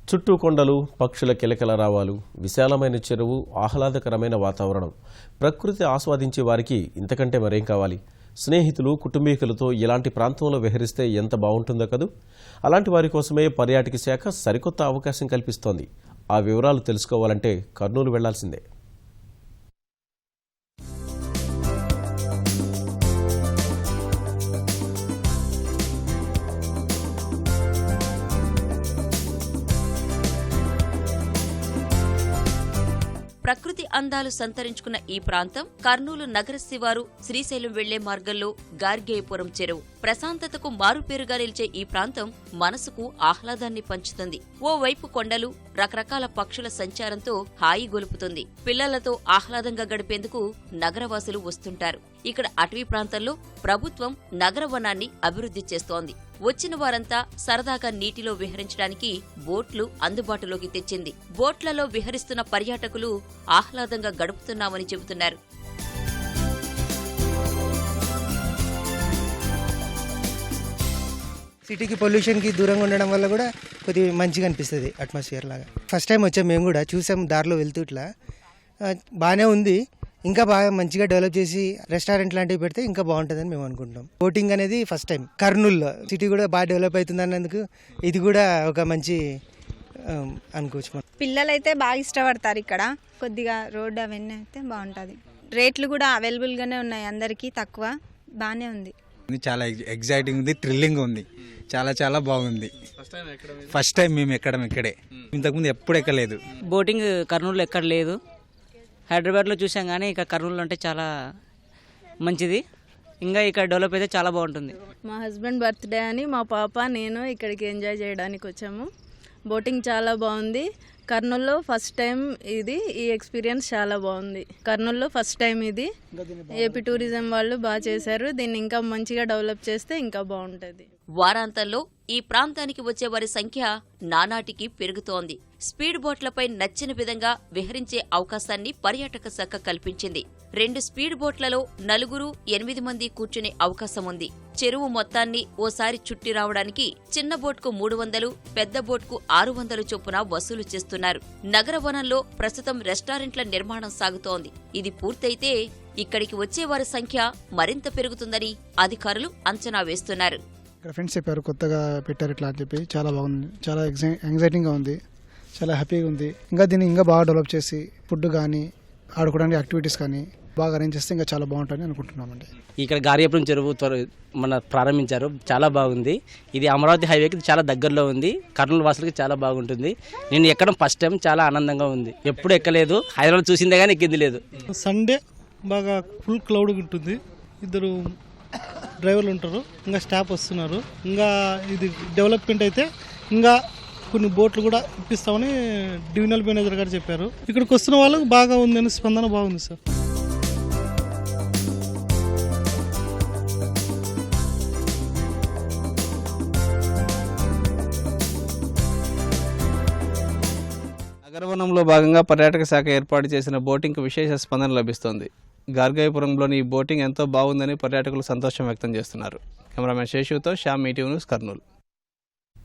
చుట్టూ కొండలు, పక్షుల కిలకిల రావాలు, విశాలమైన చెరువు, ఆహ్లాదకరమైన వాతావరణం. ప్రకృతి ఆస్వాదించే వారికి ఇంతకంటే మరేం కావాలి? స్నేహితులు, కుటుంబీకులతో ఇలాంటి ప్రాంతంలో విహరిస్తే ఎంత బాగుంటుందో కదూ. అలాంటి వారి కోసమే పర్యాటక శాఖ సరికొత్త అవకాశం కల్పిస్తోంది. ఆ వివరాలు తెలుసుకోవాలంటే కర్నూలు వెళ్లాల్సిందే. ప్రకృతి అందాలు సంతరించుకున్న ఈ ప్రాంతం కర్నూలు నగర శివారు శ్రీశైలం వెళ్లే మార్గంలో గార్గేయపురం చెరువు. ప్రశాంతతకు మారుపేరుగా నిలిచే ఈ ప్రాంతం మనసుకు ఆహ్లాదాన్ని పంచుతుంది. ఓవైపు కొండలు, రకరకాల పక్షుల సంచారంతో హాయి గొలుపుతుంది. పిల్లలతో ఆహ్లాదంగా గడిపేందుకు నగరవాసులు వస్తుంటారు. ఇక్కడ అటవీ ప్రాంతంలో ప్రభుత్వం నగరవనాన్ని అభివృద్ధి చేస్తోంది. వచ్చిన వారంతా సరదాగా నీటిలో విహరించడానికి బోట్లు అందుబాటులోకి తెచ్చింది. బోట్లలో విహరిస్తున్న పర్యాటకులు ఆహ్లాదంగా గడుపుతున్నామని చెబుతున్నారు. సిటీకి పొల్యూషన్కి దూరంగా ఉండడం వల్ల కూడా కొద్దిగా మంచిగా అనిపిస్తుంది అట్మాస్ఫియర్ లాగా. ఫస్ట్ టైం వచ్చాం, మేము కూడా చూసాం దారిలో వెళ్తూ. ఇట్లా బాగానే ఉంది. ఇంకా బాగా మంచిగా డెవలప్ చేసి రెస్టారెంట్ లాంటివి పెడితే ఇంకా బాగుంటుందని మేము అనుకుంటాం. బోటింగ్ అనేది ఫస్ట్ టైం కర్నూలులో. సిటీ కూడా బాగా డెవలప్ అవుతుంది అన్నందుకు ఇది కూడా ఒక మంచి అనుకోవచ్చు. పిల్లలైతే బాగా ఇష్టపడతారు. ఇక్కడ కొద్దిగా రోడ్ అవన్నీ అయితే బాగుంటుంది. రేట్లు కూడా అవైలబుల్గానే ఉన్నాయి, అందరికీ తక్కువ. బాగానే ఉంది. చాలా ఎగ్జైటింగ్ ఉంది, థ్రిల్లింగ్ ఉంది. చాలా చాలా బాగుంది. ఫస్ట్ టైం మేము ఎక్కడం ఇక్కడే. ఇంతకుముందు ఎప్పుడు ఎక్కలేదు. బోటింగ్ కర్నూలులో ఎక్కడ లేదు. హైదరాబాద్లో చూసాం కానీ ఇక్కడ కర్నూలులో అంటే చాలా మంచిది. ఇంకా ఇక్కడ డెవలప్ అయితే చాలా బాగుంటుంది. మా హస్బెండ్ బర్త్డే అని మా పాప నేను ఇక్కడికి ఎంజాయ్ చేయడానికి వచ్చాము. బోటింగ్ చాలా బాగుంది. కర్నూలులో ఫస్ట్ టైం ఇది. ఈ ఎక్స్పీరియన్స్ చాలా బాగుంది. కర్నూలులో ఫస్ట్ టైం ఇది. ఏపీ టూరిజం వాళ్ళు బాగా చేశారు. దీన్ని ఇంకా మంచిగా డెవలప్ చేస్తే ఇంకా బాగుంటుంది. వారాంతంలో ఈ ప్రాంతానికి వచ్చే వారి సంఖ్య నానాటికి పెరుగుతోంది. స్పీడ్ బోట్లపై నచ్చిన విధంగా విహరించే అవకాశాన్ని పర్యాటక శాఖ కల్పించింది. 2 స్పీడ్ బోట్లలో 4-8 మంది కూర్చునే అవకాశం ఉంది. చెరువు మొత్తాన్ని ఓసారి చుట్టి రావడానికి చిన్న బోట్కు 300, పెద్ద బోట్కు 600 చొప్పున వసూలు చేస్తున్నారు. నగరవనంలో ప్రస్తుతం రెస్టారెంట్ల నిర్మాణం సాగుతోంది. ఇది పూర్తయితే ఇక్కడికి వచ్చేవారి సంఖ్య మరింత పెరుగుతుందని అధికారులు అంచనా వేస్తున్నారు. ఇక్కడ ఫ్రెండ్స్ చెప్పారు కొత్తగా పెట్టారు ఇట్లా అని చెప్పి. చాలా బాగుంది, చాలా ఎగ్జైటింగ్గా ఉంది, చాలా హ్యాపీగా ఉంది. ఇంకా దీన్ని ఇంకా బాగా డెవలప్ చేసి ఫుడ్ కానీ ఆడుకోవడానికి యాక్టివిటీస్ కానీ బాగా అరేంజ్ చేస్తే ఇంకా చాలా బాగుంటుందని అనుకుంటున్నామండి. ఇక్కడ గార్గేయపురం చెరువు ప్రారంభించారు, చాలా బాగుంది. ఇది అమరావతి హైవేకి చాలా దగ్గరలో ఉంది. కర్నూలు వాసులకి చాలా బాగుంటుంది. నేను ఎక్కడం ఫస్ట్ టైం, చాలా ఆనందంగా ఉంది. ఎప్పుడు ఎక్కలేదు, హైదరాబాద్ చూసిందే కానీ ఎక్కింది లేదు. సండే బాగా ఫుల్ క్లౌడ్ ఉంటుంది. 2 డ్రైవర్లు ఉంటారు, ఇంకా స్టాఫ్ వస్తున్నారు. ఇంకా ఇది డెవలప్మెంట్ అయితే ఇంకా కొన్ని బోట్లు కూడా ఇప్పిస్తామని డివిజనల్ మేనేజర్ గారు చెప్పారు. ఇక్కడికి వస్తున్న వాళ్ళకి బాగా ఉందని స్పందన బాగుంది సార్. నగరవనంలో భాగంగా పర్యాటక శాఖ ఏర్పాటు చేసిన బోటింగ్కు విశేష స్పందన లభిస్తోంది. గార్గేయపురంలోని ఈ బోటింగ్ ఎంతో బాగుందని పర్యాటకులు సంతోషం వ్యక్తం చేస్తున్నారు. కెమెరామెన్ శేషుతో శ్యామ్, ఈటీవీ న్యూస్, కర్నూలు.